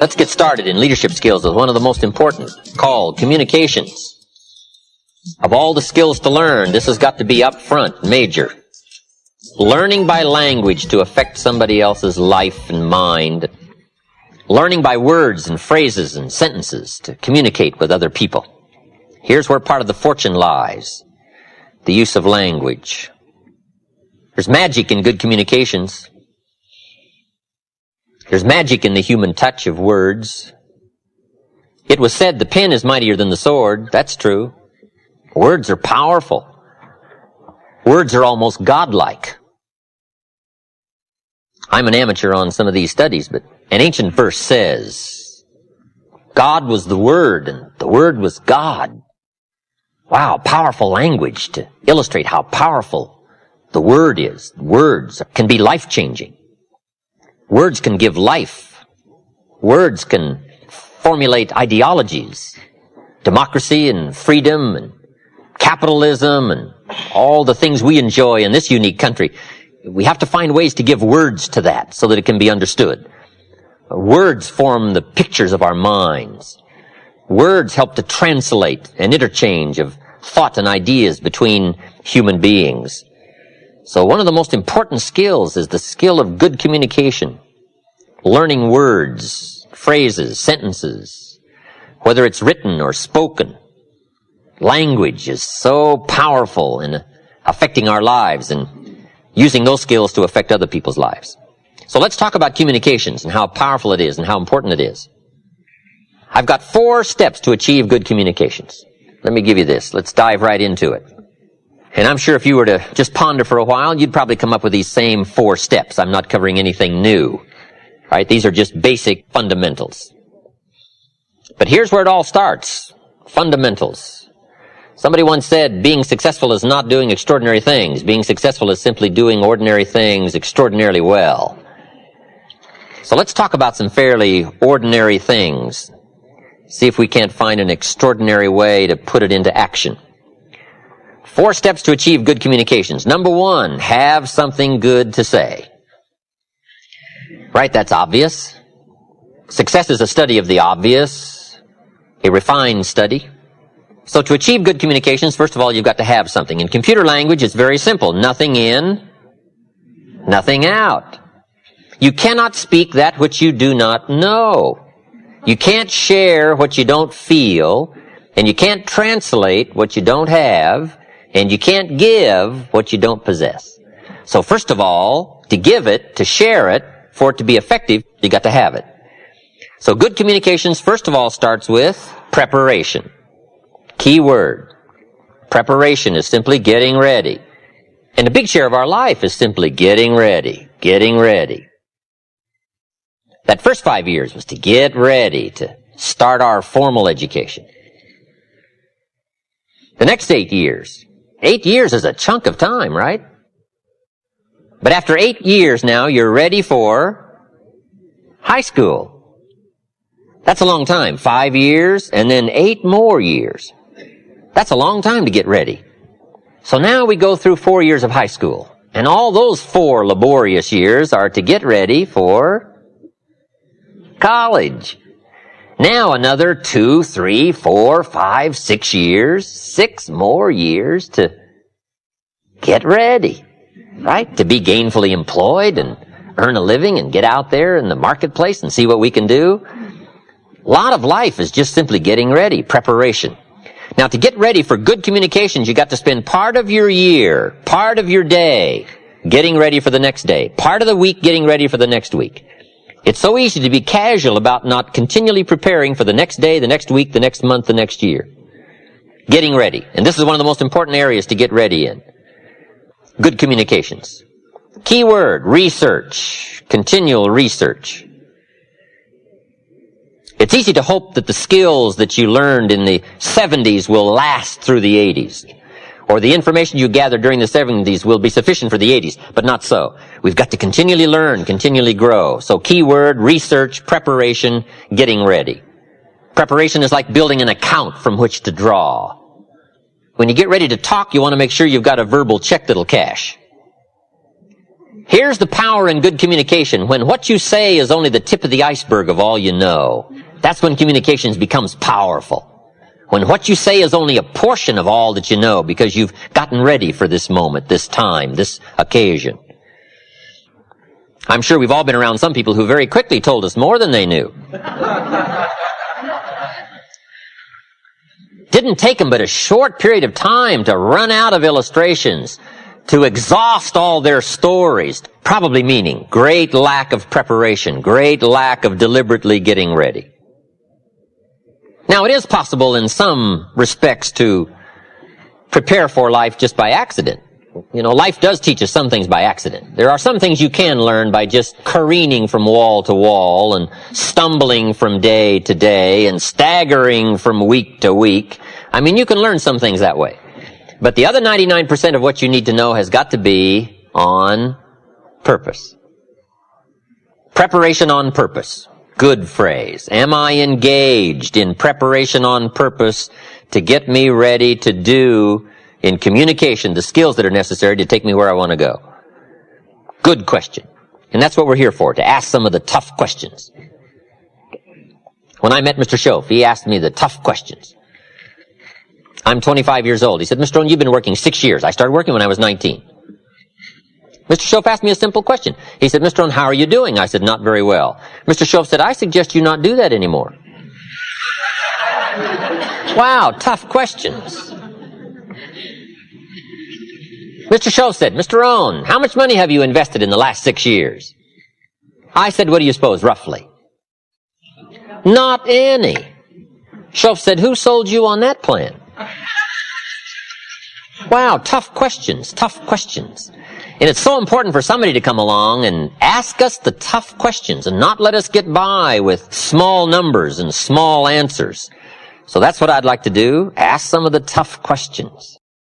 Let's get started in leadership skills with one of the most important, called communications. Of all the skills to learn, this has got to be up front, major. Learning by language to affect somebody else's life and mind. Learning by words and phrases and sentences to communicate with other people. Here's where part of the fortune lies. The use of language. There's magic in good communications. There's magic in the human touch of words. It was said the pen is mightier than the sword. That's true. Words are powerful. Words are almost godlike. I'm an amateur on some of these studies, but an ancient verse says, God was the Word, and the Word was God. Wow, powerful language to illustrate how powerful the Word is. Words can be life-changing. Words can give life. Words can formulate ideologies. Democracy and freedom and capitalism and all the things we enjoy in this unique country. We have to find ways to give words to that so that it can be understood. Words form the pictures of our minds. Words help to translate an interchange of thought and ideas between human beings. So one of the most important skills is the skill of good communication. Learning words, phrases, sentences, whether it's written or spoken. Language is so powerful in affecting our lives and using those skills to affect other people's lives. So let's talk about communications and how powerful it is and how important it is. I've got 4 steps to achieve good communications. Let me give you this. Let's dive right into it. And I'm sure if you were to just ponder for a while, you'd probably come up with these same 4 steps. I'm not covering anything new. Right? These are just basic fundamentals. But here's where it all starts. Fundamentals. Somebody once said, being successful is not doing extraordinary things. Being successful is simply doing ordinary things extraordinarily well. So let's talk about some fairly ordinary things. See if we can't find an extraordinary way to put it into action. 4 steps to achieve good communications. Number 1, have something good to say. Right, that's obvious. Success is a study of the obvious, a refined study. So to achieve good communications, first of all, you've got to have something. In computer language, it's very simple. Nothing in, nothing out. You cannot speak that which you do not know. You can't share what you don't feel, and you can't translate what you don't have, and you can't give what you don't possess. So first of all, to give it, to share it, for it to be effective, you got to have it. So good communications, first of all, starts with preparation. Key word. Preparation is simply getting ready. And a big share of our life is simply getting ready, getting ready. That first 5 years was to get ready to start our formal education. The next 8 years. 8 years is a chunk of time, right? But after 8 years now, you're ready for high school. That's a long time. 5 years and then 8 more years. That's a long time to get ready. So now we go through 4 years of high school. And all those 4 laborious years are to get ready for college. Now another 2, 3, 4, 5, 6 years. 6 more years to get ready. Right? To be gainfully employed and earn a living and get out there in the marketplace and see what we can do. A lot of life is just simply getting ready, preparation. Now, to get ready for good communications, you got to spend part of your year, part of your day, getting ready for the next day, part of the week getting ready for the next week. It's so easy to be casual about not continually preparing for the next day, the next week, the next month, the next year. Getting ready. And this is one of the most important areas to get ready in. Good communications. Key word, research. Continual research. It's easy to hope that the skills that you learned in the 70s will last through the 80s. Or the information you gathered during the 70s will be sufficient for the 80s, but not so. We've got to continually learn, continually grow. So key word, research, preparation, getting ready. Preparation is like building an account from which to draw. When you get ready to talk, you want to make sure you've got a verbal check that'll cash. Here's the power in good communication. When what you say is only the tip of the iceberg of all you know, that's when communications becomes powerful. When what you say is only a portion of all that you know because you've gotten ready for this moment, this time, this occasion. I'm sure we've all been around some people who very quickly told us more than they knew. Didn't take them but a short period of time to run out of illustrations, to exhaust all their stories, probably meaning great lack of preparation, great lack of deliberately getting ready. Now, it is possible in some respects to prepare for life just by accident. You know, life does teach us some things by accident. There are some things you can learn by just careening from wall to wall and stumbling from day to day and staggering from week to week. I mean, you can learn some things that way. But the other 99% of what you need to know has got to be on purpose. Preparation on purpose. Good phrase. Am I engaged in preparation on purpose to get me ready to do in communication the skills that are necessary to take me where I want to go? Good question. And that's what we're here for, to ask some of the tough questions. When I met Mr. Schoaf, he asked me the tough questions. I'm 25 years old. He said, Mr. Rohn, you've been working 6 years. I started working when I was 19. Mr. Schoaf asked me a simple question. He said, Mr. Rohn, how are you doing? I said, not very well. Mr. Schoaf said, I suggest you not do that anymore. Wow, tough questions. Mr. Schoaf said, Mr. Rohn, how much money have you invested in the last 6 years? I said, what do you suppose, roughly? Not any. Schoaf said, who sold you on that plan? Wow, tough questions, tough questions. And it's so important for somebody to come along and ask us the tough questions and not let us get by with small numbers and small answers. So that's what I'd like to do, ask some of the tough questions.